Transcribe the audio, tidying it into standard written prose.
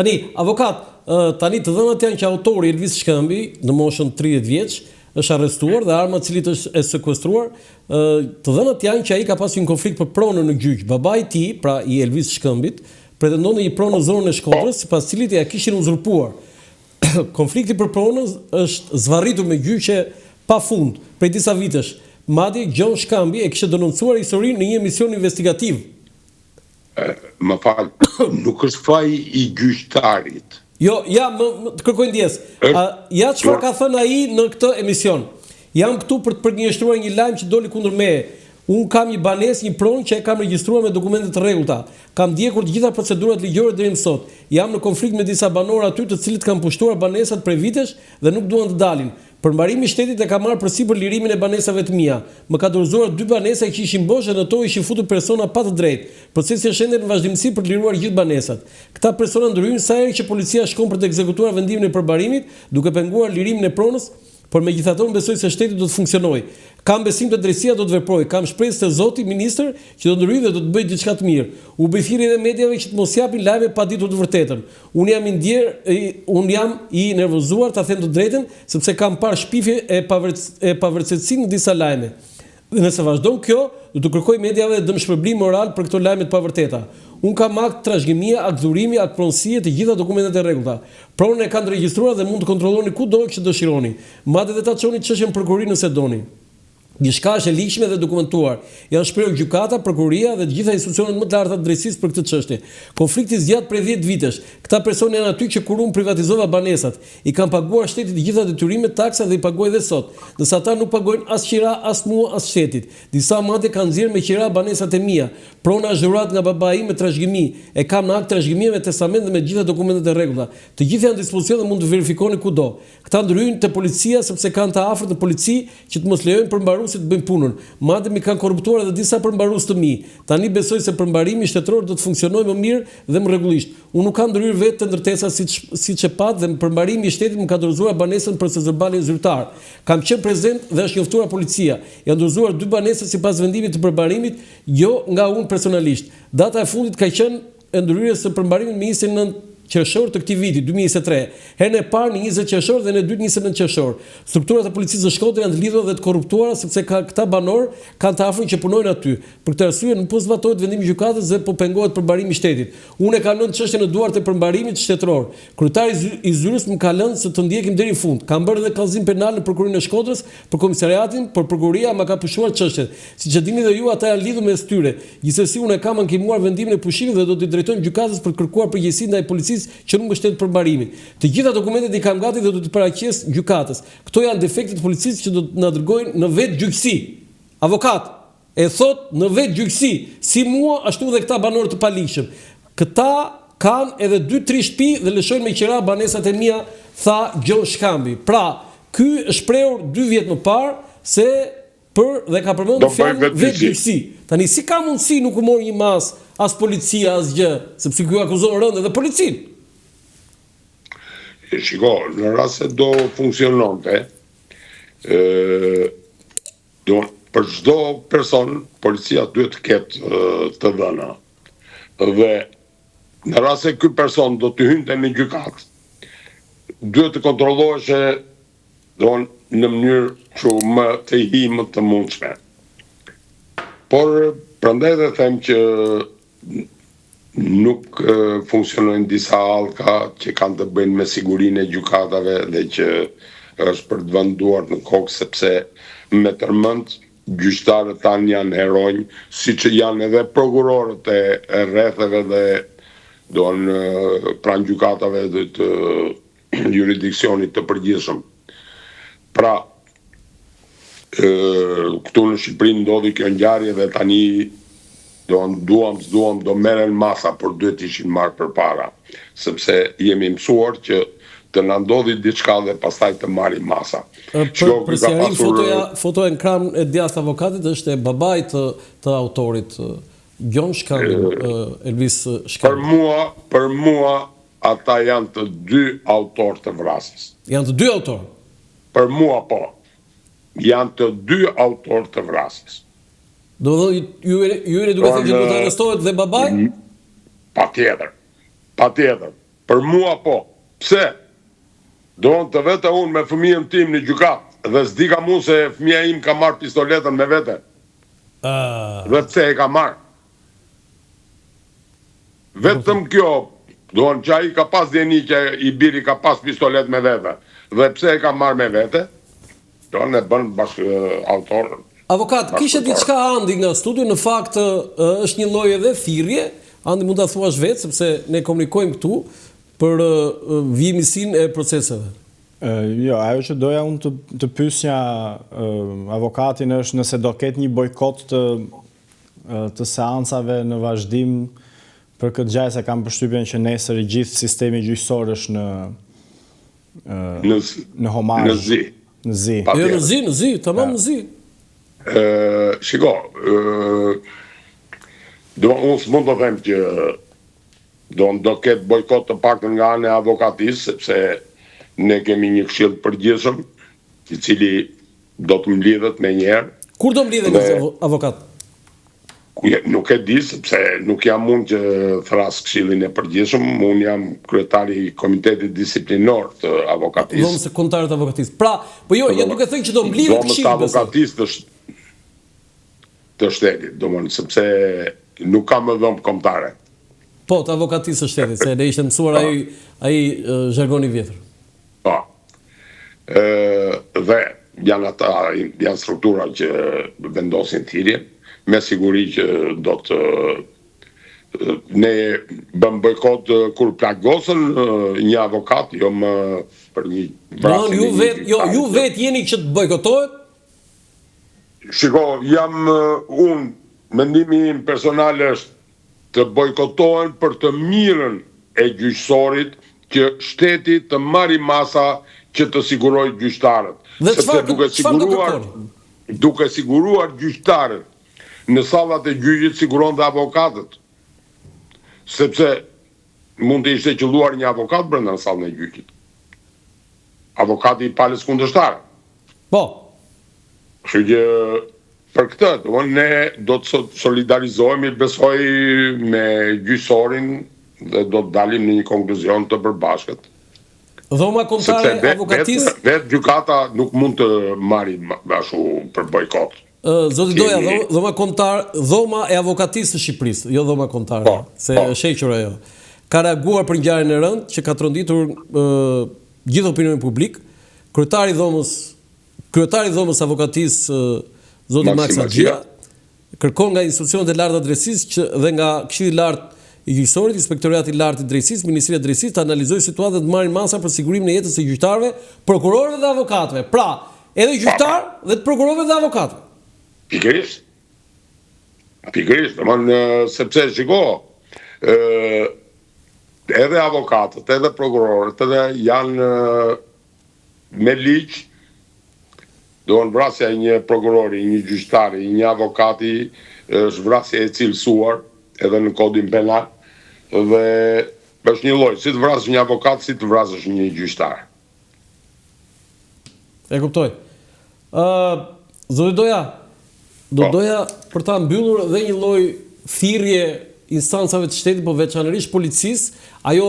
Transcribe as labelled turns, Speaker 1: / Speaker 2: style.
Speaker 1: Tani, avokat, tani të dhënat janë që autori Elvis Shkëmbi, në moshën 30 vjeç, është arrestuar dhe arma e cilit është e sekuestruar. Të dhënat janë që ai ka pasur një konflikt për pronën në gjyq. Babai i tij, pra i Elvis Shkëmbit, pretendon një pronë në zonën e Shkodrës, sipas cilit ja kishin uzurpuar. Konflikti për pronën është zvarritur me gjyqe pafund prej disa vitesh. Madje Gjon Shkambi e kishte denoncuar historinë në një emision investigativ.
Speaker 2: Më fal, nuk është faji i gjyqtarit.
Speaker 1: Jo, ja, të kërkoj ndjes. Ja çfarë ka thënë ai në këtë emision. Jam këtu për të përgjigjëstruar një lajm që doli kundër meje. Unë kam një banesë, një pronë që e kam regjistruar me dokumente të rregullta. Kam ndjekur të gjitha procedurat ligjore deri më sot. Jam në konflikt me disa banorë aty, të cilët kanë pushtuar banesat prej vitesh dhe nuk duan të dalin. Përmbarimi i shtetit e ka marrë përsipër lirimin e banesave të mia. Më ka dorëzuar 2 banesa që ishin bosh dhe në to ishin futur persona pa të drejtë. Procesi është ende në vazhdimsi për të liruar gjithë banesat. Këta persona ndryhin sa herë që policia shkon për të ekzekutuar vendimin e përmbarimit, duke penguar lirimin e pronës, por megjithatë unë besoj se shteti do të funksionojë. Kam besim të drejtësia do të veprojë, kam shpresë te Zoti ministër që do ndryhej dhe do të bëjë diçka të mirë. U bë thirrje edhe mediave që të mos japin lajme pa ditur të vërtetën. Unë jam i nervozuar, ta them të drejtën, sepse kam parë shpifje e pavarësisë në disa lajme. Dhe nëse vazhdon kjo, do të kërkoj mediave dëmshpërblim moral për këto lajme të pavërteta. Unë kam akt trashëgimia, akt dhurimi, akt pronësie të gjitha dokumentet e rregullta. Pronën e kanë regjistruar dhe mund të kontrolloni kudo që dëshironi. Madje edhe ta çoni çështjen prokurori nëse doni. Diçka është e ligjshme dhe dokumentuar. Janë shprehur gjykata, prokuroria dhe të gjitha institucionet më të larta të drejtësisë për këtë çështje. Konflikti zgjat prej 10 vitesh. Këta persona janë aty që kur unë privatizova banesat, i kanë paguar shtetit të gjitha detyrimet, taksat dhe i paguaj edhe sot. Ndërsa ata nuk pagojnë as qira, as mua, as shtetit. Disa madje kanë nxjerrë me qira banesat e mia. Prona është dhurat nga babai im me trashëgimi. E kam në akt trashëgimie me testament dhe me gjitha dokumentet e rregullta. Të gjitha janë në dispozicion dhe mund të verifikoni kudo. Këta ndryhin te policia sepse kanë të afërt në polici që të mos lejojnë përmbaruesit të bëjnë punën. Madje mi kanë korruptuar edhe disa përmbarues të mi. Tani besoj se përmbarimi shtetëror do të funksionojë më mirë dhe më rregullisht. Unë nuk kam ndryrë vetë të ndërtesa siç e pat dhe përmbarimi i shtetit më ka dorëzuar banesën për Sezobalin zyrtar. Kam qenë prezant dhe është njoftuar policia. Janë dorëzuar 2 banesa sipas vendimit të përmbarimit, jo nga unë personalisht. Data e fundit ka qenë e ndryrës së përmbarimit me 29 qershor të këtij viti 2023. Herën e parë në 20 qershor dhe në dytë 29 qershor. Strukturat e policisë së Shkodrës janë të lidhura dhe të korruptuara sepse këta banor kanë të afërm që punojnë aty. Për këtë arsye nuk po zbatohet vendimi i gjykatës dhe po pengohet përmbarimi i shtetit. Unë e kam lënë çështjen në duart e përmbarimit shtetëror. Kryetari i zyrës më ka lënë se të ndjekim deri në fund. Kam bërë edhe kallëzim penal në prokurorinë e Shkodrës për komisariatin, por prokuroria më ka pushuar çështjet. Siç e dini dhe ju, ata janë lidhur mes tyre. Gjithsesi unë kam ankimuar vendimin e pushimit dhe do t'i drejtojmë gjykatës për të kërkuar përgjegjësi ndaj policisë që nuk mbështet përmbarimin. Të gjitha dokumentet i kam gati dhe do t'i paraqes gjykatës. Këto janë defektet e policisë që do të na dërgojnë në vetë gjyqësi. Avokat, e thot në vetë gjyqësi, si mua ashtu dhe këta banorë të paligjshëm. Këta kanë edhe 2-3 shtëpi dhe lëshojnë me qira banesat e mia, tha Gjon Shkambi. Pra, ky është shprehur 2 vjet më parë se dhe ka përmendur fjalën vetë gjyqësi. Tani si ka mundësi nuk u mori një mas as policia as gjë, sepse ky akuzon rënd edhe policinë.
Speaker 2: Shiko, në rast se do funksiononte, për çdo person, policia duhet të ketë të dhëna. Dhe në rast se ky person do të hynte në gjykatë, duhet të kontrollohej në mënyrë që më të himë të mundshme. Por prandaj dhe them që nuk funksionojnë disa hallka që kanë të bëjnë me sigurinë e gjykatave dhe që është për të venduar në kokë sepse me tërmend gjyqtarët tanë janë heronj, siç janë edhe prokurorët e rrethave dhe pranë gjykatave dhe të jurisdiksionit të përgjithshëm. Pra, këtu në Shqipëri ndodhi kjo ngjarje dhe tani duam do merren masa, por duhet ishin marrë përpara, sepse jemi mësuar që të na ndodhi diçka dhe pastaj të marrim masa.
Speaker 1: Për sqarim, fotoja në ekran e djathtë avokatit është e babait të autorit Gjon Shkambi, Elvis Shkambi.
Speaker 2: Për mua ata janë të 2 autorë të vrasjes.
Speaker 1: Janë të 2 autorë?
Speaker 2: Për mua po. Janë të 2 autorë të vrasjes.
Speaker 1: Do dhe ju e duke thënë që do të arrestohet dhe babai?
Speaker 2: Patjetër. Për mua po. Pse? Doon të vete unë me fëmijën tim në gjykat dhe s'di ka mu se fëmija im ka marrë pistoletën me vete. Dhe pse e ka marrë. Vetëm kjo, doon që ai ka pas djeni që i biri ka pas pistolet me vete. Dhe pse e ka marrë me vete, doon e bën bashkë autor.
Speaker 1: Avokat, kishe diçka Andi nga studio, në fakt është një lloj edhe thirrje, Andi mund ta thuash vetë sepse ne komunikojmë këtu për vijimësinë e proceseve.
Speaker 3: Jo, ajo që doja unë të pyesja avokatin është nëse do ketë një bojkot të seancave në vazhdim për këtë gjë, se kam përshtypjen që nesër i gjithë sistemi gjyqësor është në homazh.
Speaker 2: Në zi.
Speaker 1: Jo, në zi, tamam në zi.
Speaker 2: Shiko, unë s'mund të them që do ketë bojkot të paktën nga ana e avokatisë, sepse ne kemi një këshill të përgjithshëm, i cili do të mblidhet me njëherë.
Speaker 1: Kur do mblidhet avokat?
Speaker 2: Nuk e di, sepse nuk jam unë që thras këshillin e përgjithshëm, unë jam kryetari i komitetit disiplinor të avokatisë.
Speaker 1: Dhomës së kombëtare të avokatisë. Pra, po jo, duke thënë që do mblidhet këshilli.
Speaker 2: Dhomës të avokatisë të shtetit, domethënë sepse nuk ka më dhomë kombëtare.
Speaker 1: Po, të avokatisë së shtetit, se ne ishte mësuar ai zhargoni vjetër.
Speaker 2: Po. Dhe janë struktura që vendosin thirrje, me siguri që do të ne bëm bojkot kur plagosën një avokat, jo më për një vrasje.
Speaker 1: Ju vetë jeni që të bojkotohet?
Speaker 2: Shiko, unë, mendimi im personal është të bojkotohen për të mirën e gjyqësorit, që shteti të marri masa që të sigurojë gjyqtarët.
Speaker 1: Dhe
Speaker 2: duke siguruar gjyqtarët në sallat e gjyqit, siguron dhe avokatët. Sepse mund të ishte qelluar një avokat brenda në sallën e gjyqit. Avokati i palës kundërshtar.
Speaker 1: Po.
Speaker 2: Kështu që për këtë, ne do të solidarizohemi, besoj, me gjyqësorin dhe do të dalim në një konkluzion të përbashkët.
Speaker 1: Dhoma kombëtare avokatisë.
Speaker 2: Vetë gjykata nuk mund të marrë ashtu për bojkot.
Speaker 1: Zoti Doja, dhoma e avokatisë së Shqipërisë, jo dhoma kombëtare, se është hequr ajo. Ka reaguar për ngjarjen e rëndë që ka tronditur gjithë opinionin publik. Kryetari i dhomës avokatisë, zoti Max Axhia, kërkon nga institucionet e larta të drejtësisë dhe nga Këshilli i Lartë i Gjyqësorit, Inspektorati i Lartë i Drejtësisë, Ministria e Drejtësisë të analizojë situatën dhe të marrin masa për sigurimin e jetës së gjyqtarëve, prokurorëve dhe avokatëve. Pra, edhe gjyqtarë dhe të prokurorëve dhe avokatëve.
Speaker 2: Pikërisht, sepse shiko, edhe avokatët, edhe prokurorët, edhe janë me ligj, doon vrasja e një prokurori, një gjyqtari, një avokati është vrasja e cilësuar edhe në kodin penal, dhe është një lloj, si të vrasësh një avokat, si të vrasësh një gjyqtar.
Speaker 1: E kuptoj. Zoti Doja, doja për ta mbyllur dhe një lloj thirrje instancave të shtetit, po veçanërisht policisë, ajo